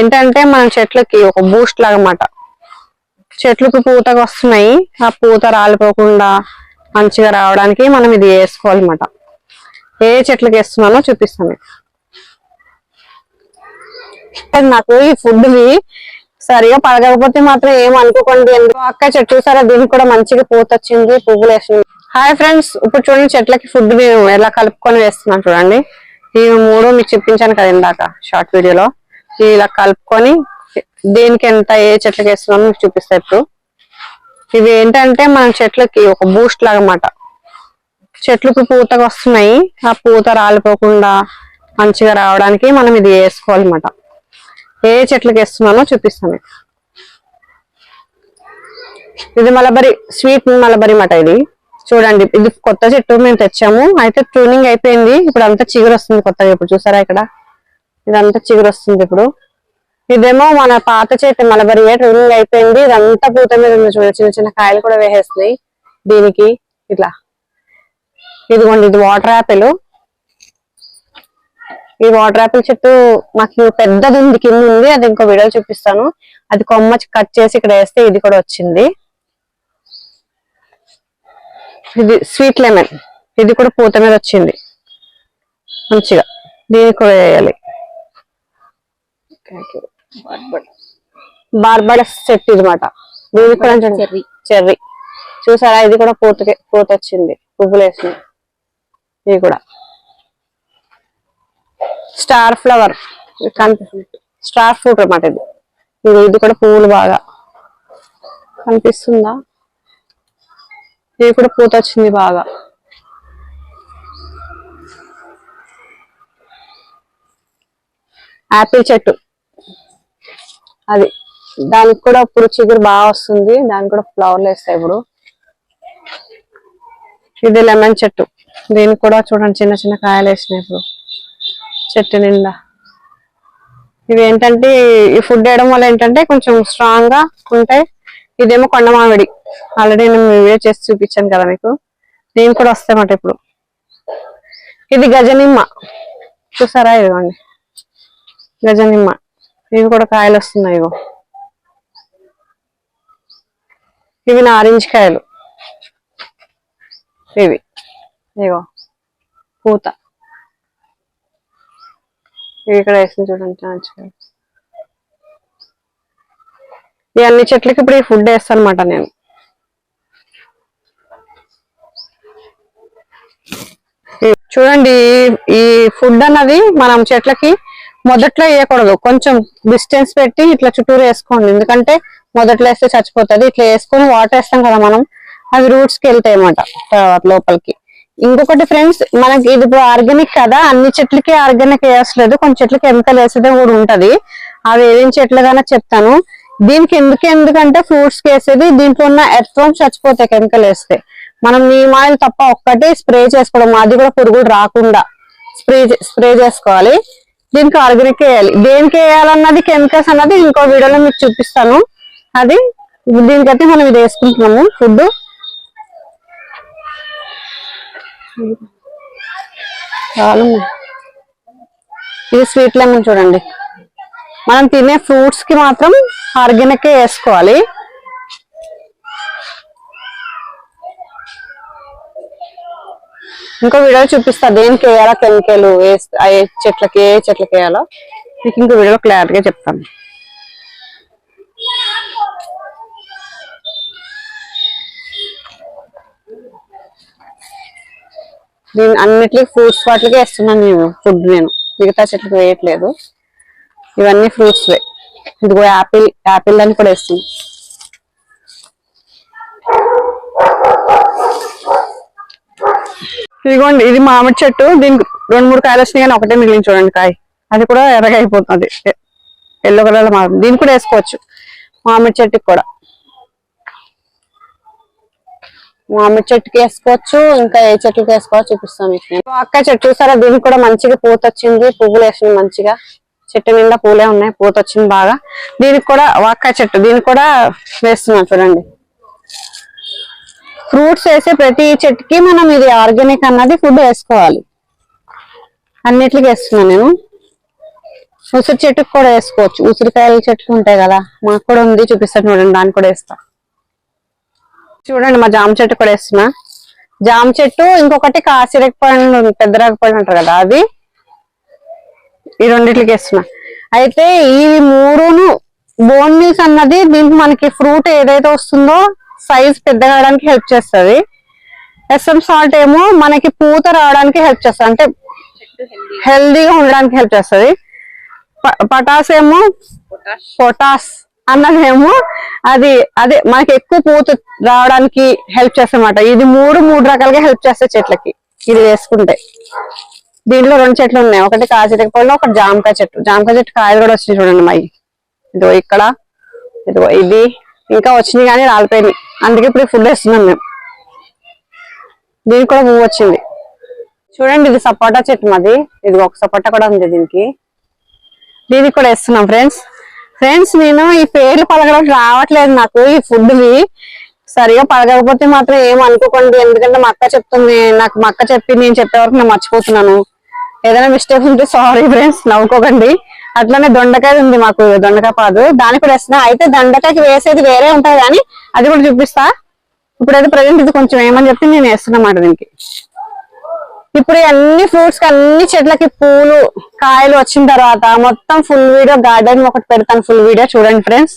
ఏంటంటే మన చెట్లకి ఒక బూస్ట్ లాగా అన్నమాట. చెట్లకు పూతగా వస్తున్నాయి, ఆ పూత రాలిపోకుండా మంచిగా రావడానికి మనం ఇది వేసుకోవాలన్నమాట. ఏ చెట్లకి వేస్తున్నానో చూపిస్తాను. నాకు ఈ ఫుడ్ సరిగా పడకపోతే మాత్రం ఏం అనుకోకండి. ఎందుకు అక్క చెట్టు చూసారా, దీనికి కూడా మంచిగా పూత వచ్చింది, పువ్వులు వేసింది. హాయ్ ఫ్రెండ్స్, ఇప్పుడు చూడండి చెట్లకి ఫుడ్ నేను ఎలా కలుపుకొని వేస్తున్నాను చూడండి. ఈ 3 మీకు చూపించాను కదా ఇందాక షార్ట్ వీడియోలో. ఇలా కలుపుకొని దేనికి ఎంత ఏ చెట్లకి వేస్తున్నానో మీకు చూపిస్తా. ఇప్పుడు ఇవి ఏంటంటే మన చెట్లకి ఒక బూస్ట్ లాగా అన్నమాట. చెట్లకు పూతగా వస్తున్నాయి, ఆ పూత రాలిపోకుండా మంచిగా రావడానికి మనం ఇది వేసుకోవాలన్నమాట. ఏ చెట్లకి వేస్తున్నానో చూపిస్తాను. ఇది మలబరి, స్వీట్ మలబరి మాట. ఇది చూడండి, ఇది కొత్త చెట్టు మేము తెచ్చాము. అయితే ట్రూనింగ్ అయిపోయింది, ఇప్పుడు అంతా చిగురు వస్తుంది కొత్తగా. ఇప్పుడు చూసారా ఇక్కడ ఇదంతా చిగురు వస్తుంది ఇప్పుడు. ఇదేమో మన పాత చెట్టు మలబరి, ట్రూనింగ్ అయిపోయింది. ఇదంతా పూత మీద ఉంది చూడండి, చిన్న చిన్న కాయలు కూడా వేసేస్తున్నాయి దీనికి ఇట్లా. ఇదిగోండి, ఇది వాటర్ యాపిల్. ఈ వాటర్ యాపిల్ చెట్టు మాకు పెద్దది ఉంది, కింద ఉంది. అది ఇంకో వీడియో చూపిస్తాను. అది కొమ్మ కట్ చేసి ఇక్కడ వేస్తే ఇది కూడా వచ్చింది. ఇది స్వీట్ లెమన్, ఇది కూడా పూత మీద వచ్చింది మంచిగా. దీనికి కూడా వేయాలి. బార్బడస్ చెట్టు ఇది మాట. దీనికి కూడా చెర్రీ చూసారా, ఇది కూడా పూత వచ్చింది, పువ్వులు వేసింది. ఇది కూడా స్టార్ ఫ్లవర్, స్టార్ ఫ్రూట్ అన్నమాట. ఇది కూడా పువ్వులు బాగా కనిపిస్తుందా. ఇది కూడా పూత వచ్చింది బాగా. యాపిల్ చెట్టు అది, దానికి కూడా ఇప్పుడు చిగురు బాగా వస్తుంది, దానికి కూడా ఫ్లవర్లు వేస్తాయి ఇప్పుడు. ఇది లెమన్ చెట్టు, దీనికి కూడా చూడండి చిన్న చిన్న కాయలు వేసినాయి ఇప్పుడు చెట్టు నిండా. ఇవి ఏంటంటే ఈ ఫుడ్ వేయడం వల్ల ఏంటంటే కొంచెం స్ట్రాంగ్ గా ఉంటాయి. ఇదేమో కొండ మామిడి, ఆల్రెడీ నేను వీడియో చేసి చూపించాను కదా మీకు. దీనికి కూడా వస్తాయన్నమాట ఇప్పుడు. ఇది గజనిమ్మ చూసారా, ఇదిగోండి గజనిమ్మ. ఇవి కూడా కాయలు వస్తున్నాయి. ఇవి నారింజ కాయలు, ఇవి ఇగో పూత. ఇవి ఇక్కడ వేసింది చూడండి. ఈ అన్ని చెట్లకి ఇప్పుడు ఈ ఫుడ్ వేస్తాను అనమాట నేను. చూడండి, ఈ ఫుడ్ అన్నది మనం చెట్లకి మొదట్లో వేయకూడదు, కొంచెం డిస్టెన్స్ పెట్టి ఇట్లా చుట్టూరు వేసుకోండి. ఎందుకంటే మొదట్లో వేస్తే చచ్చిపోతుంది. ఇట్లా వేసుకొని వాటర్ వేస్తాం కదా మనం, అవి రూట్స్ కి వెళ్తాయి అన్నమాట తర్వాత లోపలికి. ఇంకొకటి ఫ్రెండ్స్, మనకి ఇది ఇప్పుడు ఆర్గానిక్ కదా, అన్ని చెట్లకి ఆర్గానిక్ వేయట్లేదు, కొన్ని చెట్లకి కెమికల్ వేసేది కూడా ఉంటది. అవి ఏం చెట్లుగానే చెప్తాను. దీనికి ఎందుకంటే ఫ్రూట్స్ కి వేసేది, దీంట్లో ఉన్న ఎర్త్వర్మ్స్ చచ్చిపోతాయి కెమికల్ వేస్తే. మనం నీమ్ ఆయిల్ తప్ప ఒక్కటి స్ప్రే చేసుకోవడం, అది కూడా పురుగులు రాకుండా స్ప్రే చేసుకోవాలి. దీనికి ఆర్గానిక్ వేయాలి. దేనికి వేయాలన్నది కెమికల్స్ అన్నది ఇంకో వీడియోలో మీకు చూపిస్తాను. అది దీనికైతే మనం ఇది వేసుకుంటున్నాము ఫుడ్. ఇది స్వీట్ లెమన్ చూడండి. మనం తినే ఫ్రూట్స్ కి మాత్రం ఆర్గానిక్ వేసుకోవాలి. ఇంకో వీడియో చూపిస్తా దేనికి వేయాలా కెమికల్, ఏ చెట్లకి వేయాలో మీకు ఇంకో వీడియో క్లియర్ గా చెప్తాను. నేను అన్నిటికీ ఫ్రూట్స్ వాటికి వేస్తున్నాను నేను ఫుడ్. నేను మిగతా చెట్లకు వేయట్లేదు, ఇవన్నీ ఫ్రూట్స్ వే. ఇదిగో యాపిల్ అని కూడా వేస్తుంది. ఇదిగోండి, ఇది మామిడి చెట్టు. దీనికి 2-3 కాయలు వచ్చినాయి కానీ ఒకటే మిగిలిన చూడండి కాయ. అది కూడా ఎర్రగా అయిపోతుంది, ఎల్లో కలర్ మామిడి. దీన్ని కూడా వేసుకోవచ్చు మామిడి చెట్టుకి కూడా. మామిడి చెట్టుకి వేసుకోవచ్చు, ఇంకా ఏ చెట్టుకి వేసుకోవచ్చు చూపిస్తాను మీకు. అక్క చెట్టు చూసారా, దీనికి కూడా మంచిగా పూత వచ్చింది, పువ్వులు వేసింది మంచిగా. చెట్టు నిండా పూలే ఉన్నాయి, పూత వచ్చింది బాగా. దీనికి కూడా వాక్కాయ చెట్టు, దీనికి కూడా వేస్తున్నాను చూడండి. ఫ్రూట్స్ వేసే ప్రతి చెట్టుకి మనం ఇది ఆర్గానిక్ అన్నది ఫుడ్ వేసుకోవాలి. అన్నిటికీ వేస్తున్నాను నేను. ఉసిరి చెట్టుకు కూడా వేసుకోవచ్చు, ఉసిరికాయల చెట్లు ఉంటాయి కదా, మాకు కూడా ఉంది, చూపిస్తాను చూడండి, దాన్ని కూడా వేస్తా. చూడండి మా జామ చెట్టు కూడా వేస్తున్నా. జామ చెట్టు, ఇంకొకటి కాసిరకపండు, పెద్ద రకపండు అంటారు కదా, అది ఈ రెండిట్లకి వేస్తున్నా. అయితే ఈ మూడును బోన్ మీల్స్ అన్నది దీనికి మనకి ఫ్రూట్ ఏదైతే వస్తుందో సైజ్ పెద్దగా అవడానికి హెల్ప్ చేస్తుంది. ఎస్ఎం సాల్ట్ ఏమో మనకి పూత రావడానికి హెల్ప్ చేస్తుంది, అంటే హెల్దీగా ఉండడానికి హెల్ప్ చేస్తుంది. పటాస్ ఏమో పొటాస్ అన్నదేమో అది అదే మనకి ఎక్కువ పూత రావడానికి హెల్ప్ చేస్తుంది అన్నమాట. ఇది మూడు రకాలుగా హెల్ప్ చేస్తాయి చెట్లకి ఇది వేసుకుంటే. దీంట్లో 2 చెట్లు ఉన్నాయి, ఒకటి కాసిరకపళ్ళు, ఒకటి జామకాయ చెట్టు. జామకాయ చెట్టు కాయలు కూడా వచ్చినాయి చూడండి మావి. ఇదిగో ఇక్కడ, ఇదిగో ఇది ఇంకా వచ్చినాయి కానీ రాలిపోయినాయి, అందుకే ఇప్పుడు ఫుడ్ వేస్తున్నాం మేము. దీనికి కూడా పువ్వు వచ్చింది చూడండి. ఇది సపోటా చెట్టు మాది, ఇది ఒక సపోటా కూడా ఉంది దీనికి కూడా వేస్తున్నాం ఫ్రెండ్స్. నేను ఈ పేర్లు పలకడం రావట్లేదు నాకు, ఈ ఫుడ్వి సరిగా పలకకపోతే మాత్రం ఏం అనుకోకండి, ఎందుకంటే మా అక్క చెప్తుంది, నాకు మా అక్క చెప్పి నేను చెప్పే వరకు నేను మర్చిపోతున్నాను. ఏదైనా మిస్టేక్ ఉంటే సారీ ఫ్రెండ్స్, నవ్వుకోకండి. అట్లానే దొండకాయ ఉంది మాకు, దొండకాయ పాదు, దానికి కూడా వేస్తున్నా. అయితే దొండకాయకి వేసేది వేరే ఉంటుంది కానీ అది కూడా చూపిస్తా. ఇప్పుడైతే ప్రజెంట్ ఇది కొంచెం ఏమని చెప్పి నేను వేస్తున్నమాట దీనికి. ఇప్పుడు అన్ని ఫ్రూట్స్ కి, అన్ని చెట్లకి పూలు కాయలు వచ్చిన తర్వాత మొత్తం ఫుల్ వీడియో, గార్డెన్ ఒకటి పెడతాను ఫుల్ వీడియో చూడండి ఫ్రెండ్స్.